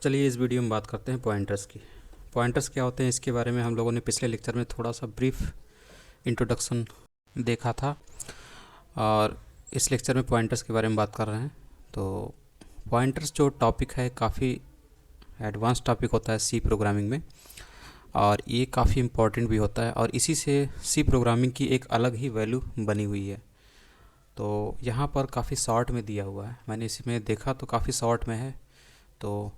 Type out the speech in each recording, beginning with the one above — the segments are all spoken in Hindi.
चलिए इस वीडियो में बात करते हैं पॉइंटर्स की। पॉइंटर्स क्या होते हैं इसके बारे में हम लोगों ने पिछले लेक्चर में थोड़ा सा ब्रीफ इंट्रोडक्शन देखा था और इस लेक्चर में पॉइंटर्स के बारे में बात कर रहे हैं। तो पॉइंटर्स जो टॉपिक है काफ़ी एडवांस टॉपिक होता है सी प्रोग्रामिंग में, और ये काफ़ी इम्पोर्टेंट भी होता है और इसी से सी प्रोग्रामिंग की एक अलग ही वैल्यू बनी हुई है। तो यहाँ पर काफ़ी शॉर्ट में दिया हुआ है, मैंने इसमें देखा तो काफ़ी शॉर्ट में है। तो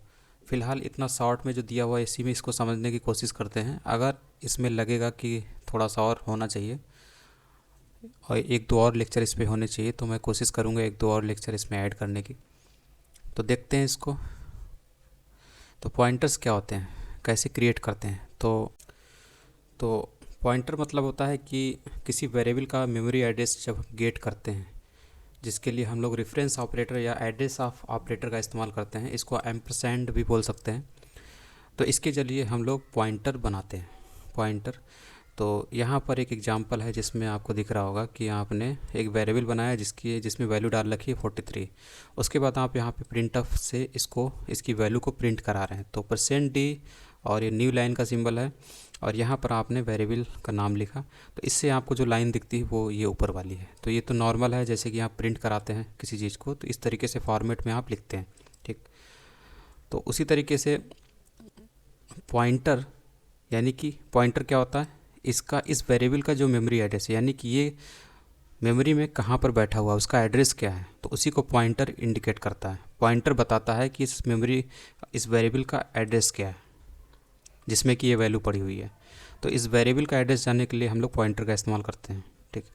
फ़िलहाल इतना शॉर्ट में जो दिया हुआ है इसी में इसको समझने की कोशिश करते हैं। अगर इसमें लगेगा कि थोड़ा सा और होना चाहिए और एक दो और लेक्चर इस पे होने चाहिए तो मैं कोशिश करूँगा एक दो और लेक्चर इसमें ऐड करने की। तो देखते हैं इसको। तो पॉइंटर्स क्या होते हैं, कैसे क्रिएट करते हैं। तो पॉइंटर मतलब होता है कि किसी वेरिएबल का मेमोरी एड्रेस जब गेट करते हैं, जिसके लिए हम लोग रेफरेंस ऑपरेटर या एड्रेस ऑफ ऑपरेटर का इस्तेमाल करते हैं। इसको एम्परसैंड भी बोल सकते हैं। तो इसके जरिए हम लोग पॉइंटर बनाते हैं। पॉइंटर तो यहाँ पर एक एग्जांपल है जिसमें आपको दिख रहा होगा कि आपने एक वेरिएबल बनाया जिसमें वैल्यू डाल रखी है 43। उसके बाद आप यहाँ पे प्रिंट ऑफ से इसकी वैल्यू को प्रिंट करा रहे हैं। तो %d और ये न्यू लाइन का सिंबल है और यहाँ पर आपने वेरिएबल का नाम लिखा। तो इससे आपको जो लाइन दिखती है वो ये ऊपर वाली है। तो ये तो नॉर्मल है, जैसे कि आप प्रिंट कराते हैं किसी चीज़ को तो इस तरीके से फॉर्मेट में आप लिखते हैं, ठीक। तो उसी तरीके से पॉइंटर, यानी कि पॉइंटर क्या होता है, इसका इस वेरिएबल का जो मेमोरी एड्रेस है, यानी कि ये मेमोरी में कहाँ पर बैठा हुआ है उसका एड्रेस क्या है, तो उसी को पॉइंटर इंडिकेट करता है। पॉइंटर बताता है कि इस वेरिएबल का एड्रेस क्या है जिसमें कि ये वैल्यू पड़ी हुई है। तो इस वेरिएबल का एड्रेस जानने के लिए हम लोग पॉइंटर का इस्तेमाल करते हैं, ठीक।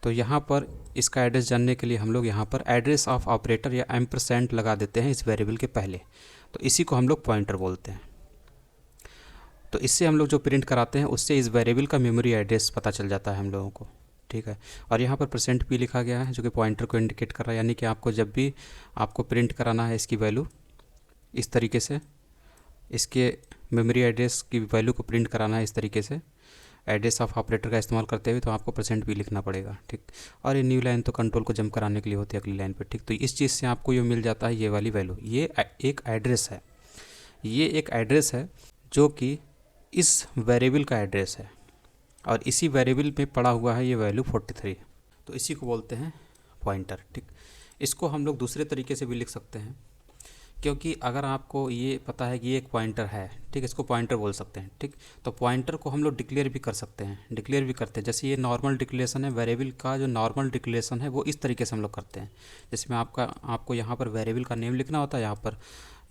तो यहाँ पर इसका एड्रेस जानने के लिए हम लोग यहाँ पर एड्रेस ऑफ ऑपरेटर या एम्परसैंड लगा देते हैं इस वेरिएबल के पहले। तो इसी को हम लोग पॉइंटर बोलते हैं। तो इससे हम लोग जो प्रिंट कराते हैं उससे इस वेरिएबल का मेमोरी एड्रेस पता चल जाता है हम लोगों को, ठीक है। और यहाँ पर %p लिखा गया है जो कि पॉइंटर को इंडिकेट कर रहा है, यानी कि आपको जब भी आपको प्रिंट कराना है इसकी वैल्यू, इस तरीके से इसके मेमोरी एड्रेस की वैल्यू को प्रिंट कराना है इस तरीके से एड्रेस ऑफ ऑपरेटर का इस्तेमाल करते हुए, तो आपको %p लिखना पड़ेगा, ठीक। और ये न्यू लाइन तो कंट्रोल को जंप कराने के लिए होती है अगली लाइन पर, ठीक। तो इस चीज़ से आपको ये मिल जाता है ये वाली वैल्यू। ये एक एड्रेस है, ये एक एड्रेस है जो कि इस वेरिएबल का एड्रेस है और इसी वेरिएबल में पड़ा हुआ है ये वैल्यू 43। तो इसी को बोलते हैं पॉइंटर, ठीक। इसको हम लोग दूसरे तरीके से भी लिख सकते हैं, क्योंकि अगर आपको ये पता है कि ये एक पॉइंटर है, ठीक, इसको पॉइंटर बोल सकते हैं, ठीक। तो पॉइंटर को हम लोग डिक्लेयर भी कर सकते हैं, डिक्लेयर भी करते हैं। जैसे ये नॉर्मल डिक्लेरेशन है, वेरिएबल का जो नॉर्मल डिक्लेरेशन है वो इस तरीके से हम लोग करते हैं। जिसमें आपको यहाँ पर वेरिएबल का नेम लिखना होता है, यहाँ पर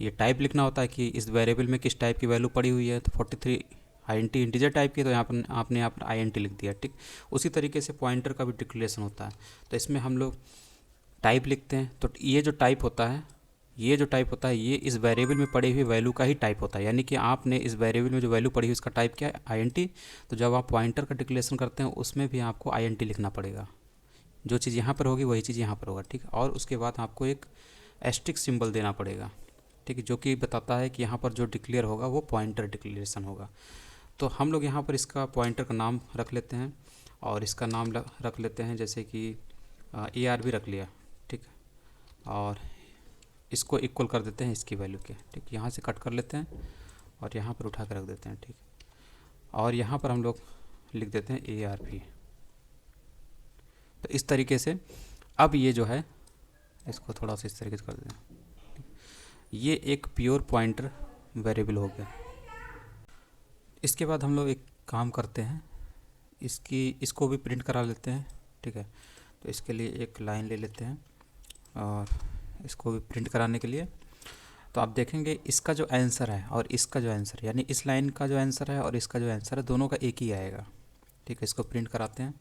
ये टाइप लिखना होता है कि इस वेरिएबल में किस टाइप की वैल्यू पड़ी हुई है। तो 43 INT इंटीजर टाइप की, तो यहाँ पर आपने यहाँ पर INT लिख दिया, ठीक। उसी तरीके से पॉइंटर का भी डिक्लेरेशन होता है। तो इसमें हम लोग टाइप लिखते हैं। तो ये जो टाइप होता है ये इस वेरिएबल में पड़ी हुई वैल्यू का ही टाइप होता है। यानी कि आपने इस वेरिएबल में जो वैल्यू पड़ी हुई उसका टाइप क्या है, INT। तो जब आप पॉइंटर का डिक्लेरेशन करते हैं उसमें भी आपको INT लिखना पड़ेगा। जो चीज़ यहाँ पर होगी वही चीज़ यहाँ पर होगा, ठीक। और उसके बाद आपको एक एस्ट्रिक सिंबल देना पड़ेगा, ठीक है, जो कि बताता है कि यहाँ पर जो डिक्लेयर होगा वो पॉइंटर डिक्लेरेशन होगा। तो हम लोग यहाँ पर इसका पॉइंटर का नाम रख लेते हैं और इसका नाम रख लेते हैं, जैसे कि AR भी रख लिया, ठीक। और इसको इक्वल कर देते हैं इसकी वैल्यू के, ठीक। यहाँ से कट कर लेते हैं और यहाँ पर उठा कर रख देते हैं, ठीक। और यहाँ पर हम लोग लिख देते हैं ARP। तो इस तरीके से अब ये जो है इसको थोड़ा सा इस तरीके से कर देते हैं। ये एक प्योर पॉइंटर वेरिएबल हो गया। इसके बाद हम लोग एक काम करते हैं, इसको भी प्रिंट करा लेते हैं, ठीक है। तो इसके लिए एक लाइन ले लेते हैं और इसको भी प्रिंट कराने के लिए तो आप देखेंगे इसका जो आंसर है और इसका जो आंसर, यानी इस लाइन का जो आंसर है और इसका जो आंसर है दोनों का एक ही आएगा, ठीक है। इसको प्रिंट कराते हैं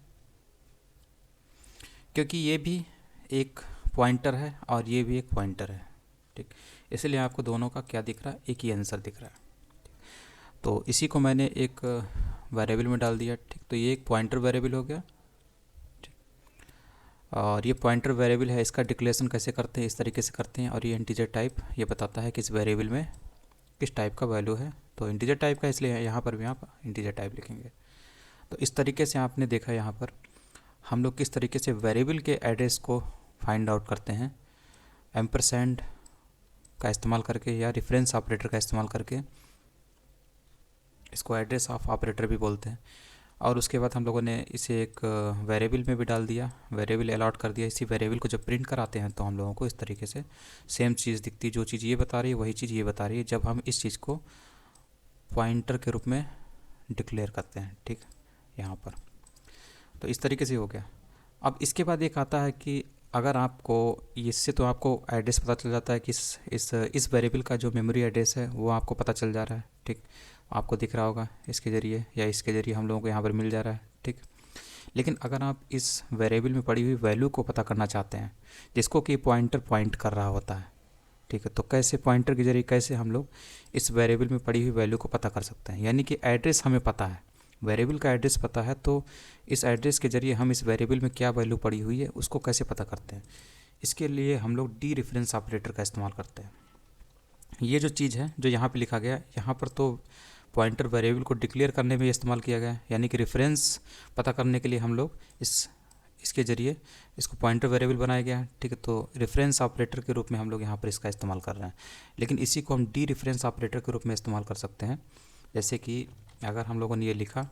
क्योंकि ये भी एक पॉइंटर है और ये भी एक पॉइंटर है, ठीक। इसलिए आपको दोनों का क्या दिख रहा है, एक ही आंसर दिख रहा है। तो इसी को मैंने एक वेरिएबल में डाल दिया, ठीक। तो ये एक पॉइंटर वेरिएबल हो गया, ठीक। और ये पॉइंटर वेरिएबल है, इसका डिक्लेरेशन कैसे करते हैं, इस तरीके से करते हैं। और ये इंटीजर टाइप ये बताता है कि इस वेरिएबल में किस टाइप का वैल्यू है। तो इंटीजर टाइप का, इसलिए यहाँ पर भी आप इंटीजर टाइप लिखेंगे। तो इस तरीके से आपने देखा यहाँ पर हम लोग किस तरीके से वेरिएबल के एड्रेस को फाइंड आउट करते हैं। एम्परसैंड का इस्तेमाल करके या रेफरेंस ऑपरेटर का इस्तेमाल करके, इसको एड्रेस ऑफ ऑपरेटर भी बोलते हैं। और उसके बाद हम लोगों ने इसे एक वेरिएबल में भी डाल दिया, वेरिएबल अलॉट कर दिया। इसी वेरिएबल को जब प्रिंट कराते हैं तो हम लोगों को इस तरीके से सेम चीज़ दिखती है, जो चीज़ ये बता रही है वही चीज़ ये बता रही है, जब हम इस चीज़ को पॉइंटर के रूप में डिक्लेयर करते हैं। ठीक, यहाँ पर तो इस तरीके से हो गया। अब इसके बाद एक आता है कि अगर आपको इससे तो आपको एड्रेस पता चल जाता है कि इस वेरिएबल का जो मेमोरी एड्रेस है वो आपको पता चल जा रहा है। ठीक, आपको दिख रहा होगा इसके ज़रिए या इसके ज़रिए हम लोगों को यहाँ पर मिल जा रहा है। ठीक, लेकिन अगर आप इस वेरिएबल में पड़ी हुई वैल्यू को पता करना चाहते हैं जिसको कि पॉइंटर पॉइंट कर रहा होता है, ठीक है, तो कैसे पॉइंटर के जरिए कैसे हम लोग इस वेरिएबल में पड़ी हुई वैल्यू को पता कर सकते हैं। यानी कि एड्रेस हमें पता है, वेरिएबल का एड्रेस पता है, तो इस एड्रेस के जरिए हम इस वेरिएबल में क्या वैल्यू पड़ी हुई है उसको कैसे पता करते हैं। इसके लिए हम लोग डी रेफरेंस ऑपरेटर का इस्तेमाल करते हैं। ये जो चीज़ है जो यहाँ पे लिखा गया है, यहाँ पर तो पॉइंटर वेरिएबल को डिक्लेयर करने में इस्तेमाल किया गया है, यानी कि रेफरेंस पता करने के लिए हम लोग इसके ज़रिए इसको पॉइंटर वेरिएबल बनाया गया है। ठीक है, तो रेफरेंस ऑपरेटर के रूप में हम लोग यहाँ पर इसका इस्तेमाल कर रहे हैं। लेकिन इसी को हम डी रेफरेंस ऑपरेटर के रूप में इस्तेमाल कर सकते हैं। जैसे कि अगर हम लोगों ने ये लिखा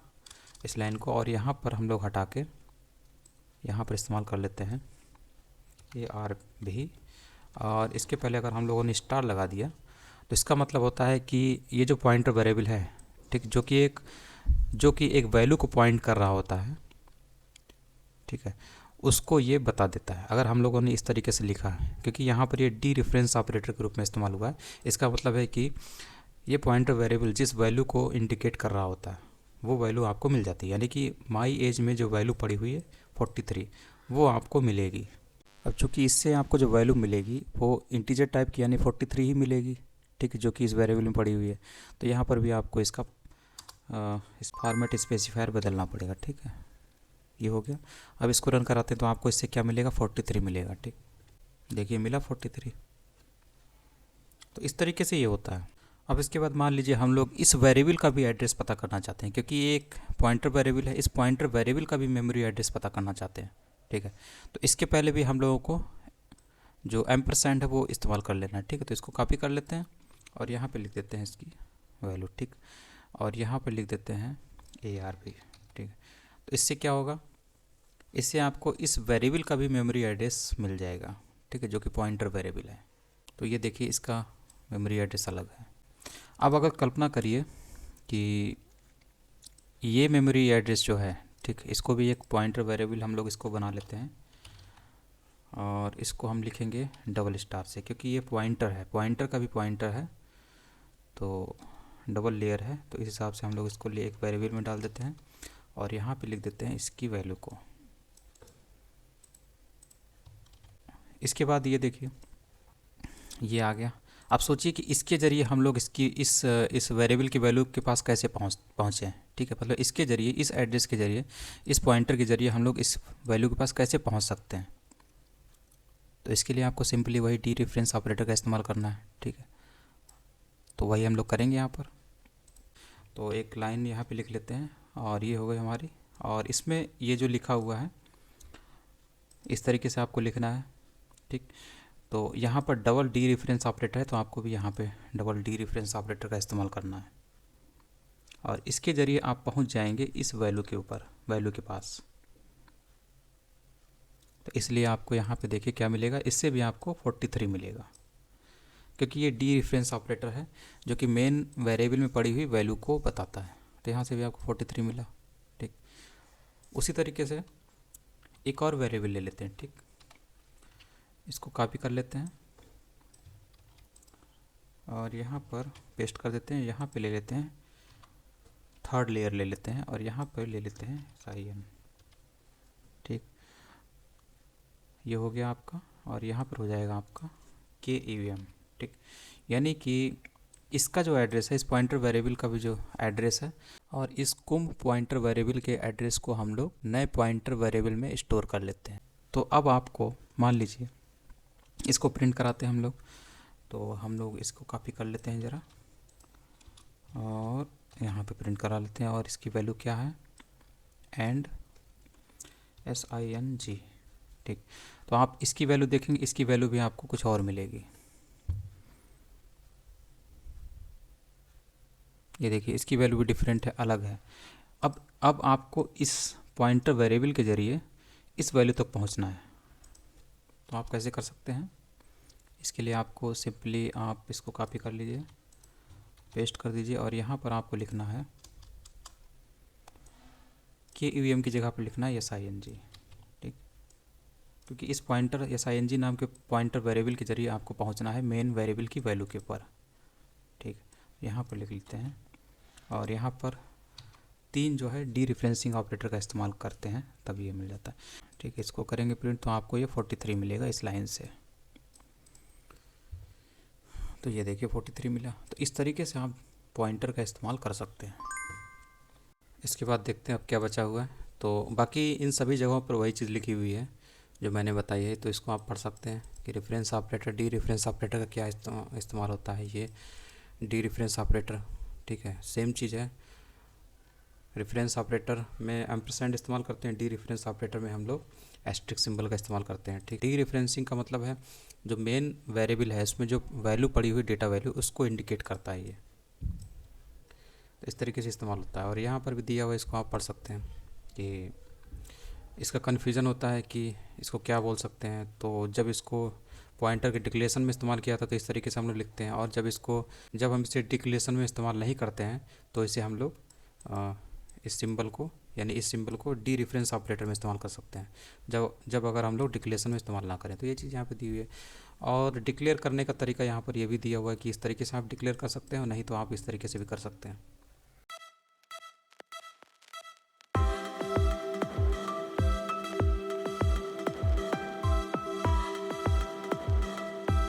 इस लाइन को और यहाँ पर हम लोग हटा के यहाँ पर इस्तेमाल कर लेते हैं ये आर भी, और इसके पहले अगर हम लोगों ने स्टार लगा दिया तो इसका मतलब होता है कि ये जो पॉइंटर वेरिएबल है, ठीक, जो कि एक वैल्यू को पॉइंट कर रहा होता है, ठीक है, उसको ये बता देता है। अगर हम लोगों ने इस तरीके से लिखा है, क्योंकि यहाँ पर ये डी रेफरेंस ऑपरेटर के रूप में इस्तेमाल हुआ है, इसका मतलब है कि ये पॉइंटर वेरिएबल जिस वैल्यू को इंडिकेट कर रहा होता है वो वैल्यू आपको मिल जाती है। यानी कि माई एज में जो वैल्यू पड़ी हुई है 43 वो आपको मिलेगी। अब चूँकि इससे आपको जो वैल्यू मिलेगी वो इंटीजर टाइप की यानी 43 ही मिलेगी, ठीक है, जो कि इस वेरिएबल में पड़ी हुई है। तो यहाँ पर भी आपको इसका इस फॉर्मेट स्पेसिफायर बदलना पड़ेगा। ठीक है, ये हो गया। अब इसको रन कराते हैं तो आपको इससे क्या मिलेगा, 43 मिलेगा। ठीक, देखिए मिला 43। तो इस तरीके से ये होता है। अब इसके बाद मान लीजिए हम लोग इस वेरिएबल का भी एड्रेस पता करना चाहते हैं, क्योंकि ये एक पॉइंटर वेरिएबल है, इस पॉइंटर वेरिएबल का भी मेमोरी एड्रेस पता करना चाहते हैं। ठीक है, तो इसके पहले भी हम लोगों को जो एम्परसैंड है वो इस्तेमाल कर लेना है। ठीक है, तो इसको कॉपी कर लेते हैं और यहाँ पे लिख देते हैं इसकी वैल्यू। ठीक, और यहाँ पे लिख देते हैं ARP। ठीक है, तो इससे क्या होगा, इससे आपको इस वेरिएबल का भी मेमोरी एड्रेस मिल जाएगा। ठीक है, जो कि पॉइंटर वेरिएबल है। तो ये देखिए इसका मेमोरी एड्रेस अलग है। अब अगर कल्पना करिए कि ये मेमोरी एड्रेस जो है, ठीक, इसको भी एक पॉइंटर वेरिएबल हम लोग इसको बना लेते हैं और इसको हम लिखेंगे डबल स्टार से, क्योंकि ये पॉइंटर है, पॉइंटर का भी पॉइंटर है तो डबल लेयर है, तो इस हिसाब से हम लोग इसको एक वेरिएबल में डाल देते हैं और यहाँ पे लिख देते हैं इसकी वैल्यू को। इसके बाद ये देखिए ये आ गया। आप सोचिए कि इसके ज़रिए हम लोग इस वेरिएबल की वैल्यू के पास कैसे पहुँचे हैं। ठीक है, मतलब इसके ज़रिए, इस एड्रेस के ज़रिए, इस पॉइंटर के ज़रिए हम लोग इस वैल्यू के पास कैसे पहुँच सकते हैं। तो इसके लिए आपको सिंपली वही डी रेफरेंस ऑपरेटर का इस्तेमाल करना है। ठीक है, तो वही हम लोग करेंगे यहाँ पर। तो एक लाइन यहाँ पे लिख लेते हैं और ये हो गई हमारी, और इसमें ये जो लिखा हुआ है इस तरीके से आपको लिखना है। ठीक, तो यहाँ पर डबल डी रेफरेंस ऑपरेटर है तो आपको भी यहाँ पे डबल डी रेफरेंस ऑपरेटर का इस्तेमाल करना है और इसके ज़रिए आप पहुँच जाएंगे इस वैल्यू के ऊपर, वैल्यू के पास। तो इसलिए आपको यहाँ पे देखिए क्या मिलेगा, इससे भी आपको 43 मिलेगा, क्योंकि ये डी रेफरेंस ऑपरेटर है जो कि मेन वेरिएबल में पड़ी हुई वैल्यू को बताता है। तो यहाँ से भी आपको 43 मिला। ठीक, उसी तरीके से एक और वेरिएबल ले लेते हैं। ठीक, इसको कॉपी कर लेते हैं और यहाँ पर पेस्ट कर देते हैं। यहाँ पे ले लेते हैं थर्ड लेयर ले लेते हैं और यहाँ पर ले लेते हैं SIN। ठीक, ये हो गया आपका और यहाँ पर हो जाएगा आपका KEVM। ठीक, यानी कि इसका जो एड्रेस है, इस पॉइंटर वेरिएबल का भी जो एड्रेस है, और इस कुंभ पॉइंटर वेरिएबल के एड्रेस को हम लोग नए पॉइंटर वेरिएबल में स्टोर कर लेते हैं। तो अब आपको मान लीजिए इसको प्रिंट कराते हैं हम लोग, तो हम लोग इसको कॉपी कर लेते हैं ज़रा और यहाँ पे प्रिंट करा लेते हैं और इसकी वैल्यू क्या है, एंड SING। ठीक, तो आप इसकी वैल्यू देखेंगे, इसकी वैल्यू भी आपको कुछ और मिलेगी। ये देखिए इसकी वैल्यू भी डिफरेंट है, अलग है। अब आपको इस पॉइंटर वेरिएबल के ज़रिए इस वैल्यू तक पहुंचना है। तो आप कैसे कर सकते हैं? इसके लिए आपको सिंपली आप इसको कॉपी कर लीजिए, पेस्ट कर दीजिए और यहाँ पर आपको लिखना है के यू एम की जगह पर लिखना है एस आई एन जी, ठीक। क्योंकि इस pointer S I N G नाम के पॉइंटर वेरिएबल के ज़रिए आपको पहुँचना है मेन वेरिएबल की वैल्यू के ऊपर, ठीक। यहाँ पर लिख लेते हैं और यहाँ पर 3 जो है डी रिफरेंसिंग ऑपरेटर का इस्तेमाल करते हैं तब ये मिल जाता है, ठीक है। इसको करेंगे प्रिंट तो आपको ये 43 मिलेगा इस लाइन से। तो ये देखिए 43 मिला। तो इस तरीके से आप पॉइंटर का इस्तेमाल कर सकते हैं। इसके बाद देखते हैं अब क्या बचा हुआ है। तो बाकी इन सभी जगहों पर वही चीज़ लिखी हुई है जो मैंने बताई है, तो इसको आप पढ़ सकते हैं कि reference operator, D reference operator का क्या इस्तेमाल होता है। ये डी रेफरेंस ऑपरेटर, ठीक है, सेम चीज़ है। रेफरेंस ऑपरेटर में एम्परसेंड इस्तेमाल करते हैं, डी रेफरेंस ऑपरेटर में हम लोग एस्ट्रिक सिंबल का इस्तेमाल करते हैं, ठीक। डी रेफरेंसिंग का मतलब है जो मेन वेरिएबल है उसमें जो वैल्यू पड़ी हुई डेटा वैल्यू उसको इंडिकेट करता है ये। तो इस तरीके से इस्तेमाल होता है। और यहाँ पर भी दिया हुआ है, इसको आप पढ़ सकते हैं कि इसका कन्फ्यूज़न होता है कि इसको क्या बोल सकते हैं। तो जब इसको पॉइंटर के डिक्लेरेशन में इस्तेमाल किया था तो इस तरीके से हम लोग लिखते हैं, और जब हम इसे डिक्लेरेशन में इस्तेमाल नहीं करते हैं तो इसे हम लोग इस सिंबल को, यानी इस सिंबल को डी रेफरेंस ऑपरेटर में इस्तेमाल कर सकते हैं जब अगर हम लोग डिक्लेरेशन में इस्तेमाल ना करें। तो ये चीज़ यहाँ पे दी हुई है। और डिक्लेयर करने का तरीका यहाँ पर ये भी दिया हुआ है कि इस तरीके से आप डिक्लेयर कर सकते हैं, और नहीं तो आप इस तरीके से भी कर सकते हैं।